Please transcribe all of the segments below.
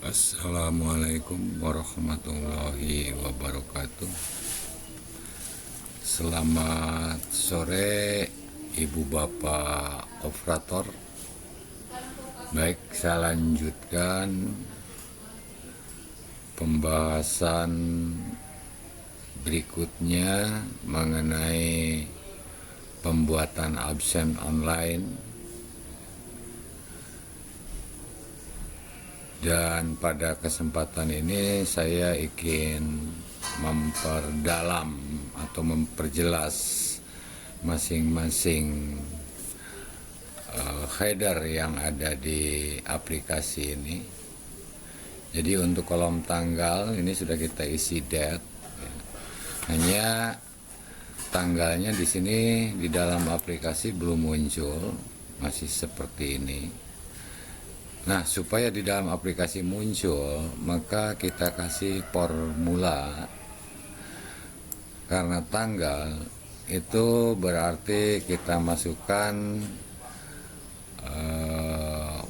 Assalamualaikum warahmatullahi wabarakatuh. Selamat sore Ibu Bapak Operator. Baik, saya lanjutkan pembahasan berikutnya mengenai pembuatan absen online. Dan pada kesempatan ini saya ingin memperdalam atau memperjelas masing-masing header yang ada di aplikasi ini. Jadi untuk kolom tanggal ini sudah kita isi date. Hanya tanggalnya di sini di dalam aplikasi belum muncul, masih seperti ini. Nah, supaya di dalam aplikasi muncul, maka kita kasih formula. Karena tanggal itu berarti kita masukkan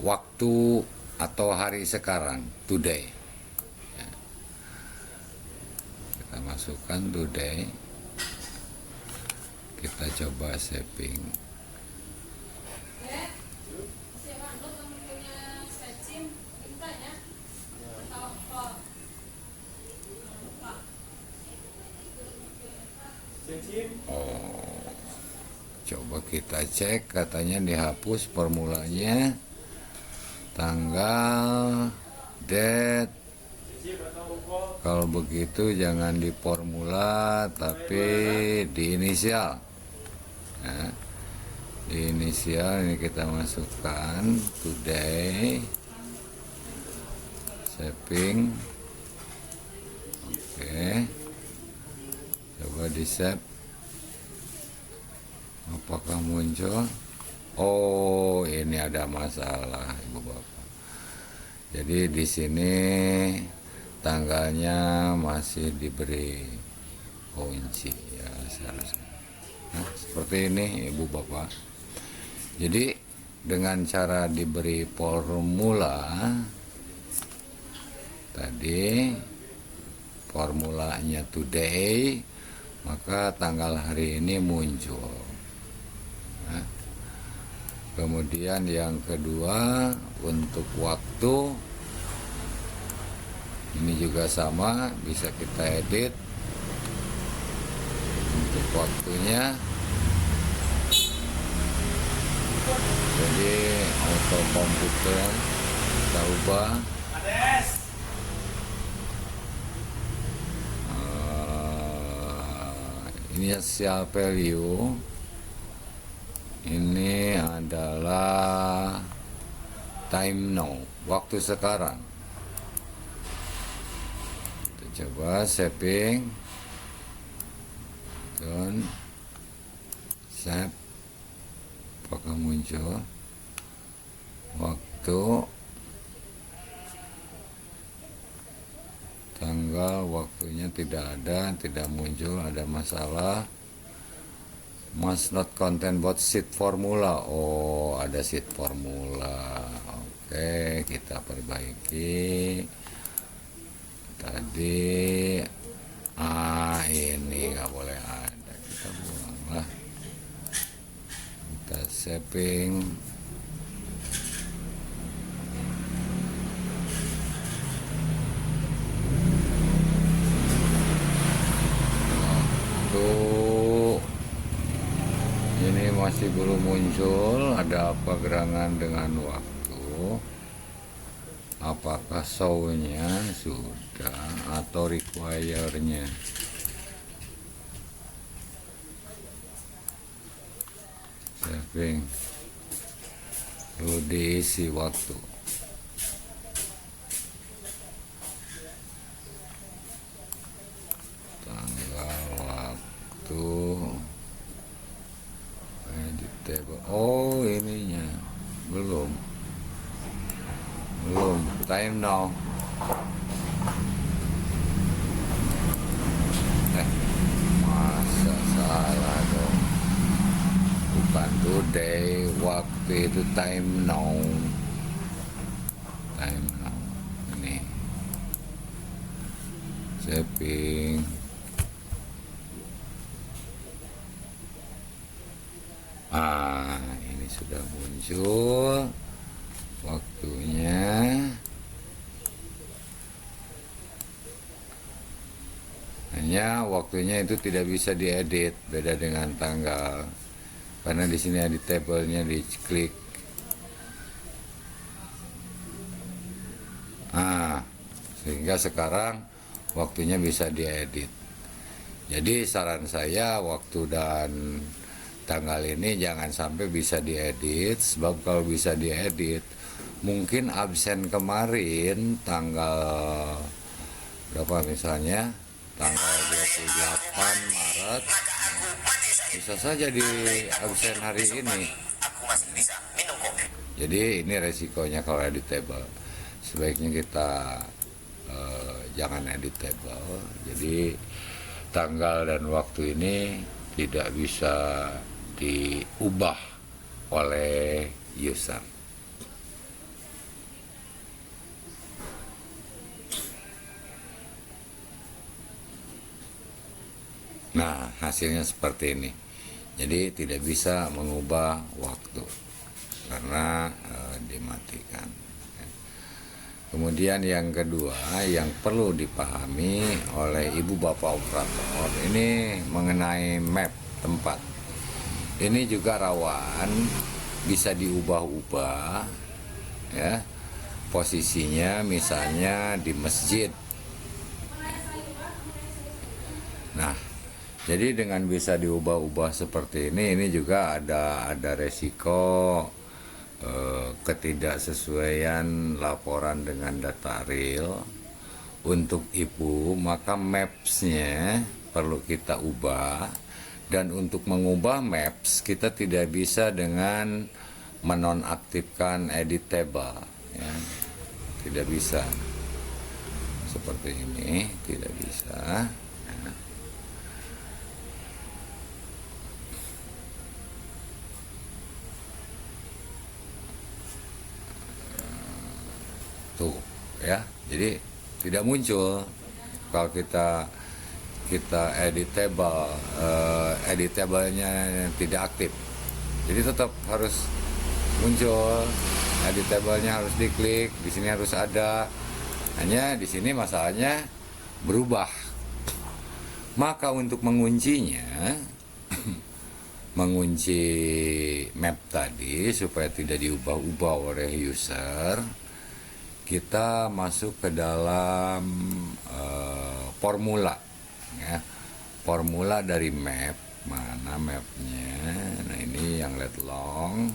waktu atau hari sekarang, today. Ya. Kita masukkan today. Kita coba saving. Oh, coba kita cek, katanya dihapus formulanya, tanggal, date. Kalau begitu jangan di formula tapi di inisial. Nah, di inisial ini kita masukkan today, saving. Oke. Coba di save. Apakah muncul? Oh, ini ada masalah, Ibu Bapak. Jadi di sini tanggalnya masih diberi kunci ya seharusnya. Nah, seperti ini Ibu Bapak. Jadi dengan cara diberi formula tadi, formulanya today, maka tanggal hari ini muncul. Nah, kemudian yang kedua untuk waktu ini juga sama, bisa kita edit untuk waktunya. Jadi auto komputer kita ubah. Initial value ini adalah time now, waktu sekarang. Kita coba saving dan save. Apakah muncul waktu, tanggal, waktunya tidak ada, tidak muncul, ada masalah. Must not contain both sheet formula. Oh, ada sheet formula. Oke, kita perbaiki. Tadi ini nggak boleh ada, kita buang lah. Kita saving. Ini masih belum muncul. Ada apa gerangan dengan waktu? Apakah show-nya sudah atau require-nya? Saving. Perlu diisi waktu. Tanggal, waktu. Oh, ininya belum time now. Masa salah dong, bukan today, waktu itu time now. Ini saving. Ini sudah muncul waktunya. Hanya waktunya itu tidak bisa diedit, beda dengan tanggal. Karena di sini editable-nya diklik. Sehingga sekarang waktunya bisa diedit. Jadi saran saya waktu dan tanggal ini jangan sampai bisa diedit, sebab kalau bisa diedit mungkin absen kemarin tanggal berapa misalnya, tanggal 28 Maret bisa saja di absen hari ini. Jadi ini resikonya kalau editable. Sebaiknya kita jangan editable. Jadi tanggal dan waktu ini tidak bisa diubah oleh user. Nah, hasilnya seperti ini. Jadi tidak bisa mengubah waktu karena dimatikan. Kemudian yang kedua yang perlu dipahami oleh ibu bapak operator ini mengenai map tempat. Ini juga rawan bisa diubah-ubah ya. Posisinya misalnya di masjid. Nah, jadi dengan bisa diubah-ubah seperti ini juga ada resiko ketidaksesuaian laporan dengan data real untuk ibu, maka maps-nya perlu kita ubah. Dan untuk mengubah maps kita tidak bisa dengan menonaktifkan editable ya. Tidak bisa seperti ini, tidak bisa ya. Tuh ya, jadi tidak muncul kalau kita editable-nya tidak aktif. Jadi tetap harus muncul editable-nya, harus diklik, di sini harus ada. Hanya di sini masalahnya berubah. Maka untuk menguncinya mengunci map tadi supaya tidak diubah-ubah oleh user, kita masuk ke dalam formula ya. Formula dari map, mana mapnya? Nah ini yang let long,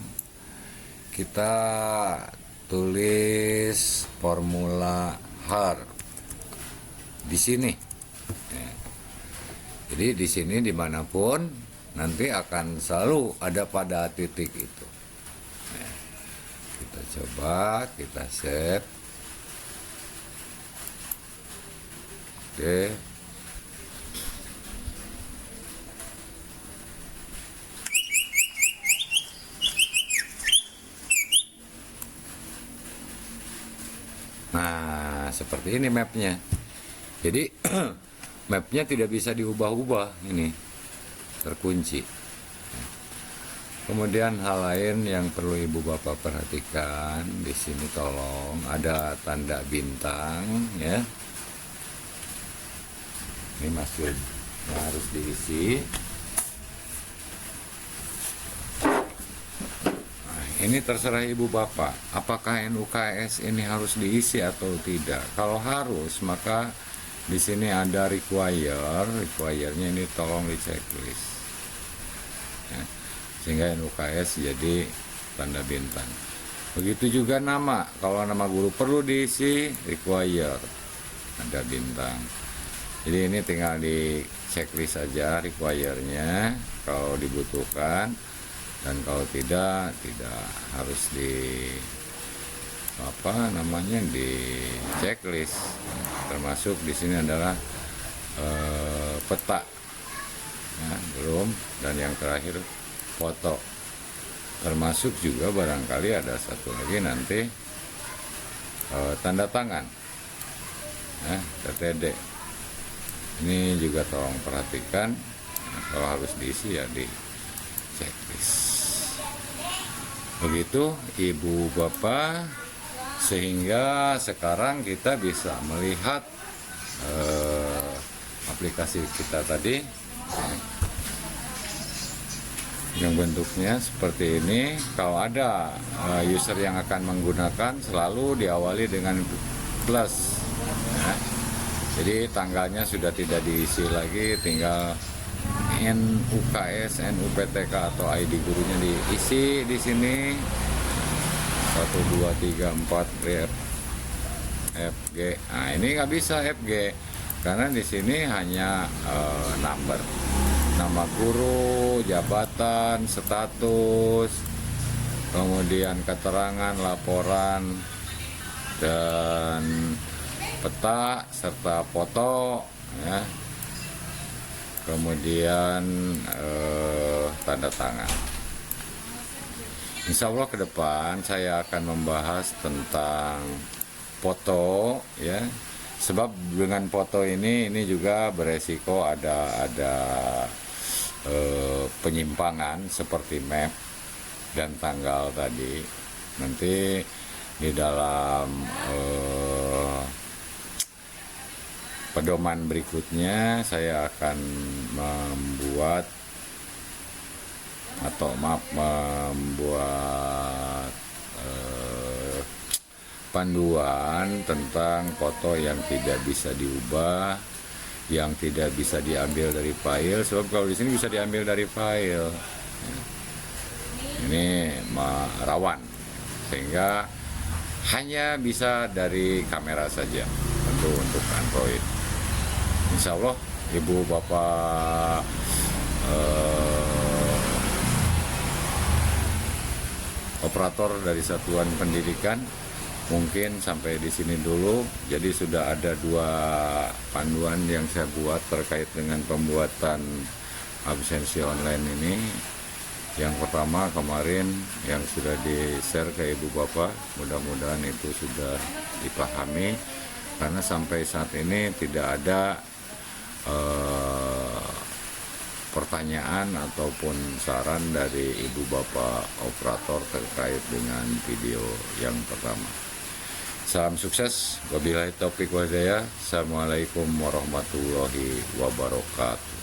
kita tulis formula har di sini ya. Jadi di sini dimanapun nanti akan selalu ada pada titik itu ya. Kita coba, kita save. Oke. Nah, seperti ini mapnya. Jadi mapnya tidak bisa diubah-ubah, ini terkunci. Kemudian hal lain yang perlu ibu bapak perhatikan di sini, tolong ada tanda bintang ya. Ini masuk harus diisi. Nah, ini terserah ibu bapak, apakah NUKS ini harus diisi atau tidak. Kalau harus, maka di sini ada require-nya ini tolong di checklist. Ya, sehingga NUKS jadi tanda bintang. Begitu juga nama, kalau nama guru perlu diisi, require, ada bintang. Jadi ini tinggal di checklist saja require-nya kalau dibutuhkan, dan kalau tidak harus di di checklist. Termasuk di sini adalah peta ya, belum, dan yang terakhir foto. Termasuk juga barangkali ada satu lagi nanti tanda tangan ya, TTD. Ini juga tolong perhatikan. Nah, kalau harus diisi ya di checklist. Begitu Ibu Bapak, sehingga sekarang kita bisa melihat aplikasi kita tadi yang bentuknya seperti ini. Kalau ada user yang akan menggunakan, selalu diawali dengan plus ya. Jadi tanggalnya sudah tidak diisi lagi, tinggal NUKS, NUPTK atau ID gurunya diisi di sini. 1 2 3 4 FG. Nah, ini nggak bisa FG karena di sini hanya number, nama guru, jabatan, status, kemudian keterangan, laporan, dan peta serta foto ya. Kemudian tanda tangan. Insya Allah ke depan saya akan membahas tentang foto ya, sebab dengan foto ini juga beresiko ada penyimpangan seperti map dan tanggal tadi. Nanti di dalam pedoman berikutnya saya akan membuat panduan tentang foto yang tidak bisa diubah, yang tidak bisa diambil dari file. Sebab kalau di sini bisa diambil dari file, ini rawan, sehingga hanya bisa dari kamera saja, tentu untuk Android. Insya Allah Ibu Bapak operator dari satuan pendidikan, mungkin sampai di sini dulu. Jadi sudah ada 2 panduan yang saya buat terkait dengan pembuatan absensi online ini. Yang pertama kemarin yang sudah di-share ke Ibu Bapak, mudah-mudahan itu sudah dipahami, karena sampai saat ini tidak ada pertanyaan ataupun saran dari Ibu Bapak operator terkait dengan video yang pertama. Salam sukses, wabillahi taufiq wal hidayah. Assalamualaikum warahmatullahi wabarakatuh.